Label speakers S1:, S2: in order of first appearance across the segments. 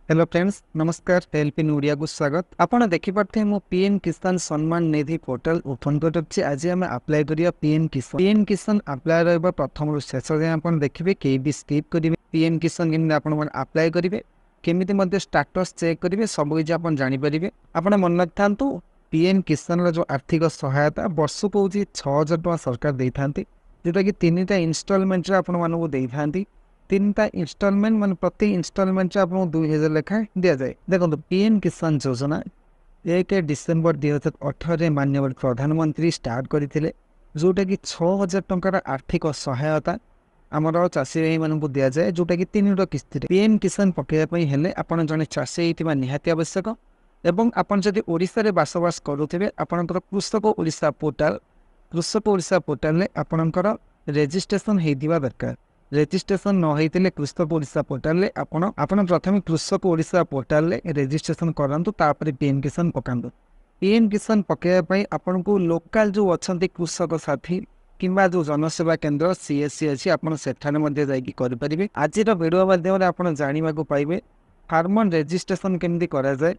S1: Hello friends, नमस्कार। Help in Odia को स्वागत। आपण देखि पारथे मो पीएम किसान सम्मान निधि पोर्टल ओपन करछि। आज हम अप्लाई करिया पीएम किसान अप्लाई रहबा प्रथम रु शेष जाय आपण देखिबे के भी स्किप करिवे। पीएम किसान केमि आपण मन अप्लाई करिवे, केमिति मध्ये स्टेटस चेक करिवे, सब किछ आपण जानि परिबे। आपण मन रखथांतु पीएम किसान रो जो आर्थिक सहायता वर्ष को होछि 6000 टका सरकार देइथांती, जेटा कि तीनटा इंस्टॉलमेंट रे आपण मानकु देइथांती। तीनटा इंस्टॉलमेंट मान प्रति इंस्टॉलमेंट आपको 2000 लेखा दि जाए। देखो पीएम किसान योजना 1 डिसेम्बर 2018 माननीय प्रधानमंत्री स्टार्ट करते, जोटा कि 6000 टंकार आर्थिक सहायता आमर चाषी भाई मानक दि जाए, जोटा कि 3 किस्ती। पीएम किसान पकड़ापी हेले आपन जने चाषी होइतिबा निहाती आवश्यक। एवं आपन जदि ओडिसा रे बसवास करुथिबे आपनकर कृषक ओडिशा पोर्टाल रे आपनकर रजिस्ट्रेशन हेदिबा दरकार। रजिस्ट्रेशन न होइतिले कृषक ओडिशा पोर्टाल रे आपण प्रथम कृषक ओडिशा पोर्टाल रे रजिस्ट्रेशन करंतु, तापर पीएम किसान पकांतु। पीएम किसान पकेया पई आपन को लोकल जो अछंती कृषक साथी किंबा जो जनसेवा केंद्र सीएससी अछि आपण सेठाने मध्ये जाई करि परिबे। आज रो वीडियो माध्यम रे आपण जानिबा को पाइबे फार्मर रजिस्ट्रेशन केमति करा जाय,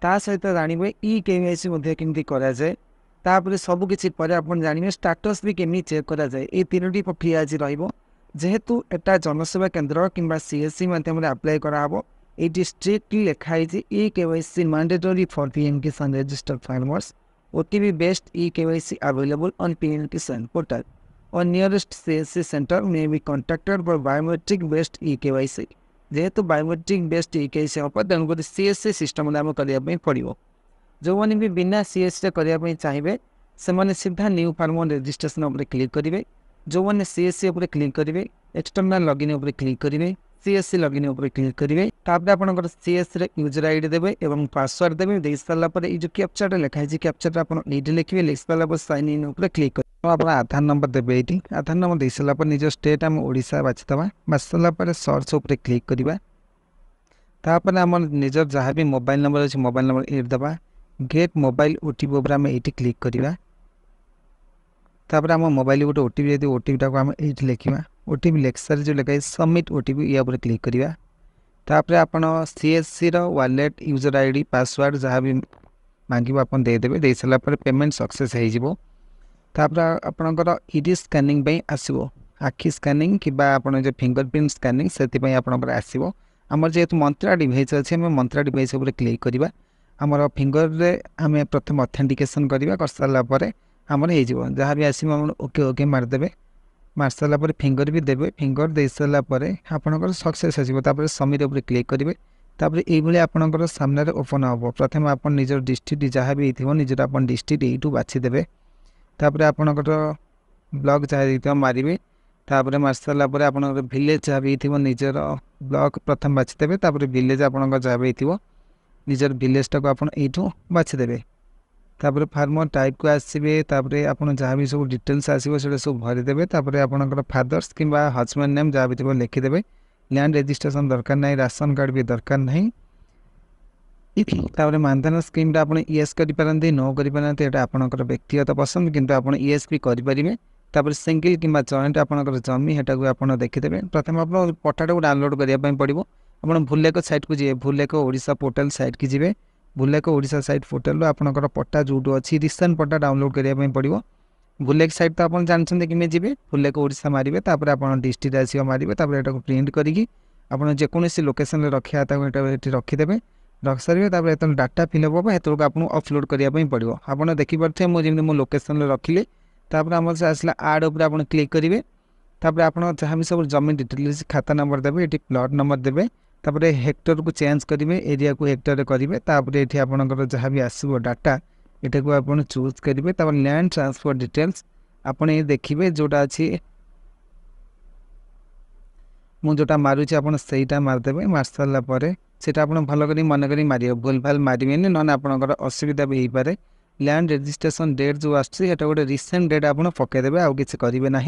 S1: ता सहित जानिबे ई केवाईसी मध्ये केमति करा जाय, तापर सब किछि परे आपण जानिबे स्टेटस भी केमि चेक करा जाय। ए तीनोटी प्रक्रिया आज रहिबो। जेहेतु एटा जनसेवा केंद्र किंबा सीएससी माध्यम अप्लाई कराबो, ये स्ट्रिक्टली लिखाई e KYC mandatory for PM Kisan registered farmers. OTP based e KYC available on PM Kisan portal और nearest CSC center may be contacted for biometric based e KYC. जेहेतु बायोमेट्रिक बेस्ड ई केवाईसी हम तेणुक CSC system आम करने पड़ो। जो मैंने भी बिना सीएससी करने चाहिए से सीधा न्यू फार्मर रजिस्ट्रेशन उपर क्लिक करेंगे। जो मैंने सीएससी उपर क्लिक करेंगे, एक्सटर्नल लॉगिन उपर क्लिक करेंगे, सीएससी लॉगिन उपर क्लिक करेंगे। तापर आपनकर सीएससी रे यूजर आईडी देबे एवं पासवर्ड देबे। दे साला पर ए जो कैप्चर लिखा है, कैप्चर आपन नीड लिखिबे। लिख साला पर साइन इन उपर क्लिक कर आपन आधार नंबर देबे। एटी आधार नंबर दे साला पर निज स्टेट हम ओडिशा बाछतबा। बाछला पर सर्च उपर क्लिक करिबा। तापर हम निजर जहाँ भी मोबाइल नंबर अछि मोबाइल नंबर एड दबा। गेट मोबाइल ओटीपी उपर हम एटी क्लिक करिबा। तापर आम मोबाइल गोटे ओटीपी यदि ओटीपी को आम ये लिखा। ओटीपी लिख सारी जो लिखाई सबमिट ओटीपी या पर क्लिक करिबा। तापर आपन सीएससी रो वॉलेट यूजर आईडी पासवर्ड जहाँ भी मांगिबो आपन दे देबे। दे सला पर पेमेंट सक्सेस हो जिवो। तापर आपनकर इडी स्कैनिंग पे आसीबो। आखि स्कैनिंग किबा आपन जो फिंगरप्रिंट स्कैनिंग सेति पे आपनकर आसीबो। हमर जेतु मंत्रा डिवाइस अछि हम मंत्रा डिवाइस उपर क्लिक करिबा। हमर फिंगर रे हमें प्रथम ऑथेंटिकेशन करिबा। कर साला पर हमर हे जिवो। जहाँ भी आसी हम ओके ओके मार देबे। मार साला पर फिंगर भी देबे। फिंगर दे साला पर आपनकर सक्सेस आसीबो। तापर सबमिट उपर क्लिक करिवे। तापर एई भली आपनकर सामने रे ओपन हबो। प्रथम आपन निजर डिस्ट्रिक्ट जहाँ भी हिथिबो निजर आपन डिस्ट्रिक्ट एटू बाछि देबे। तापर आपनकर ब्लॉक जहाँ हिथिबो मारिबे। तापर मार साला पर आपनकर विलेज जहाँ भी हिथिबो निजर ब्लॉक प्रथम बाछि देबे। तापर विलेज आपनकर जहाँ भी हिथिबो निजर विलेज टाको आपन एटू बाछि देबे। तापर फार्मर टाइप को आसबे। तापर आपन जहाँ भी सब डिटेल्स आसो से सब भरीदेवे। तापर आपनकर फादर्स किंबा हजबैंड नेम जहाँ भी थो लिखिदेवे। लैंड रजिस्ट्रेशन दरकार नहीं, राशन कार्ड भी दरकार नहीं। तापर मानधन स्कीम आप येस करें नो करें आपनकर व्यक्तिगत पसंद, किंतु आप येस भी करेंगे। तापर सिंगल किंबा जॉइंट आपनकर जमी हेटा को आप देखिदेवे। प्रथम आप पट्टा को डाउनलोड करने पड़ो। आप भूलेक साइट को जी भूलेक ओडिशा पोर्टल साइट की जी। भूलेक ओडिशा साइट पोर्टल आपनकर पट्टा जो अच्छी रिसेंट पट्टा डाउनलोड करने पड़ो। भूलेक साइट तो आप जानते कि जी भूलेक ओडिशा मारे। तापर आप डिस्ट्रिक्ट आस मारे। तापर एटा को प्रिंट करी आपन जेकोसी लोकेशन रखा रखीदे। रख सारे तापर एत डाटा फिलअप हम हेतु आपको अपलोड करने पड़ो। आप देखिपे मुझे मो लोकेशन रखिले। तापर आम से आसला आड उपर आप क्लिक करेंगे। तापर आप जहाँ भी सब जमी डिटेल्स खाता नंबर देवे। ये प्लॉट नंबर देवे। तापर हेक्टर को चेंज करेंगे, एरिया को हेक्टर करेंगे। तापर ये आपंकर जहाँ भी आसो डाटा यहाँ को आप चूज करेंगे। तापर लैंड ट्रांसफर डिटेल्स आपड़ ये देखिए जोटा अच्छी मुझा मारुची आप मारदेवे। मार सारापर सीटा आप भल कर मन कर मारे भूल भाल मारे ना आपंकर असुविधा भी हो पाए। लैंड रजिस्ट्रेशन डेट जो आसा गोटे रिसेंट डेट आप पकईदे। आउ कि करेंगे ना,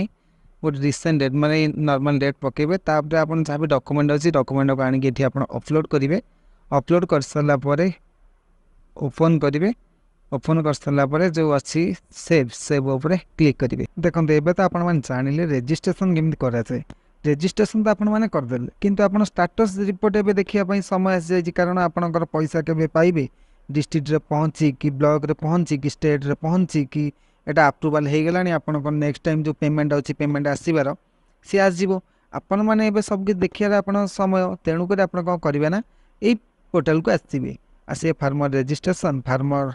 S1: गोटे रिसेंट डेट माने नॉर्मल डेट पकेबे। तापर आप जहाँ भी डॉक्यूमेंट अच्छी डॉक्यूमेंट को आनिक ये अपलोड करेंगे। अपलोड कर सारापर ओपन करेंगे। ओपन कर सारापर जो अच्छी सेव उपर क्लिक करेंगे। देखते ये तो आप जानिले रजिस्ट्रेशन केमती कराए। रेजिस्ट्रेशन तो आपण मैंने करदे किंतु आपण स्टाटस रिपोर्ट एवं देखा समय आसी जाइए कारण आपंकर पैसा के पाइबे डिस्ट्रिक्ट रे पहुँची कि ब्लॉक रे पहुँची कि स्टेट रे पहुँची कि एटा अप्रूवाल हो गलानी आपन नेक्स्ट टाइम जो पेमेंट अच्छी पेमेंट आसबार सी आसो आपण मैंने सब किसी देखिए आप समय तेणुक आप कौन करेंगे ना यही पोर्टाल को आसवे आसे फार्मर रेजिस्ट्रेशन फार्मर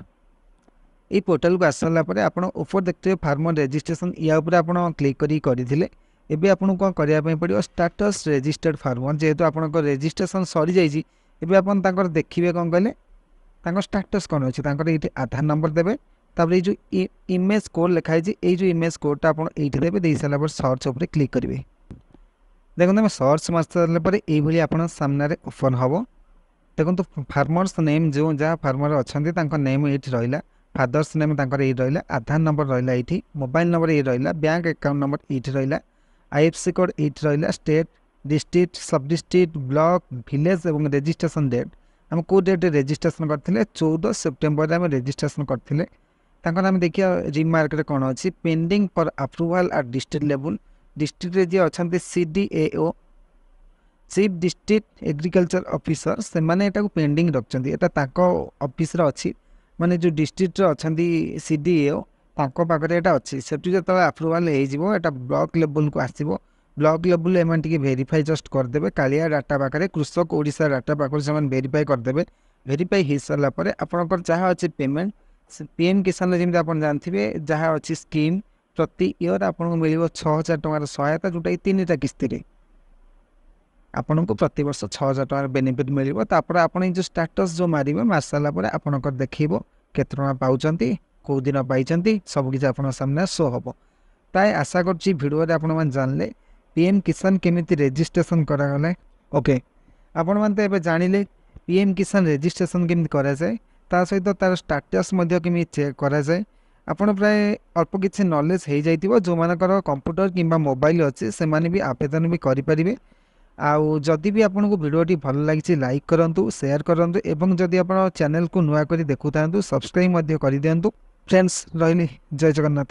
S1: ये पोर्टाल को आसला आप ऊपर देखते फार्मर रेजिस्ट्रेशन या आप क्लिक करते एबे आपन कौन करने पड़ो स्टाटस रेजिस्टर्ड फार्मर जेहेतु आप रेजिस्ट्रेशन सरी जाइए एबे आपन देखिए कौन कहले स्टाटस कौन अच्छे ये आधार नंबर देवे तापर ये जो इमेज कोड लिखाई ये जो इमेज कोडटा आप देवे दे सारा सर्च उपर क्लिक करेंगे देखो मैं सर्च मार सारापर ये आप सामने ओपन हम देखो फार्मर्स नेम जो जहाँ फार्मर अच्छा नेम ये रहा फादर्स नेम ये रहा आधार नंबर रहा ये मोबाइल नंबर ये रहा बैंक अकाउंट नंबर ये रहा आईएफसी कोड ये रहा स्टेट डिस्ट्रिक्ट सब डिस्ट्रिक्ट ब्लॉक विलेज और रेजिस्ट्रेशन डेट आम कौ डेट रेजिस्ट्रेशन करते 14 सेप्टेम्बर में रेजिस्ट्रेशन करते आम देखिए रिमार्क कौन अच्छी pending for approval at district level district रे जी अच्छा CDAO chief district agriculture officer से माने एटा को पेंडिंग रखते ऑफिस अच्छी माने जो डिस्ट्रिक्ट अच्छा CDAO पाखे यहाँ अच्छी से जो अप्रूवाल होटा ब्लॉक लेवल को आसो ब्लॉक लेवल एम वेरीफाई जस्ट करदे कालिया डाटा पाखे कृषक ओडिशा डाटा पाखे से वेरीफाई करदे वेरीफाई हो सारापर आपंकर जहाँ अच्छे पेमेंट PM किसान जमी आप जानते जहाँ अच्छी स्कीम प्रति ईयर आपको मिल 6000 टकर सहायता जोटा कि 3टा किस्ती आपन को प्रति वर्ष 6000 टकर बेनिफिट मिल तापर आप जो स्टाटस जो मारे मार सारापर आपंकर देखेब केते टଙ୍କା पाउचंती कौ दिन पाई सबकि आप सामने शो हम प्राय आशा करुँच भिडियो आप जानले PM किसान केमी रेजिस्ट्रेशन करागले ओके आपण मैंने तो जानिले PM किसान रेजिस्ट्रेशन केमी कराए ता सहित तार स्टाटस केमी चेक कराए आपड़ प्राय अल्प किसी नॉलेज हो जाइए जो मानकर कंप्यूटर किंबा मोबाइल अच्छे से भी आवेदन भी करें आउ जदि भी आपको भिडियोटी भल लगी लाइक करूँ शेयर करूँ एवं जदि आप चैनल को नुआ कर देखु था सब्सक्राइब कर दिंतु फ्रेंड्स रही जय जगन्नाथ।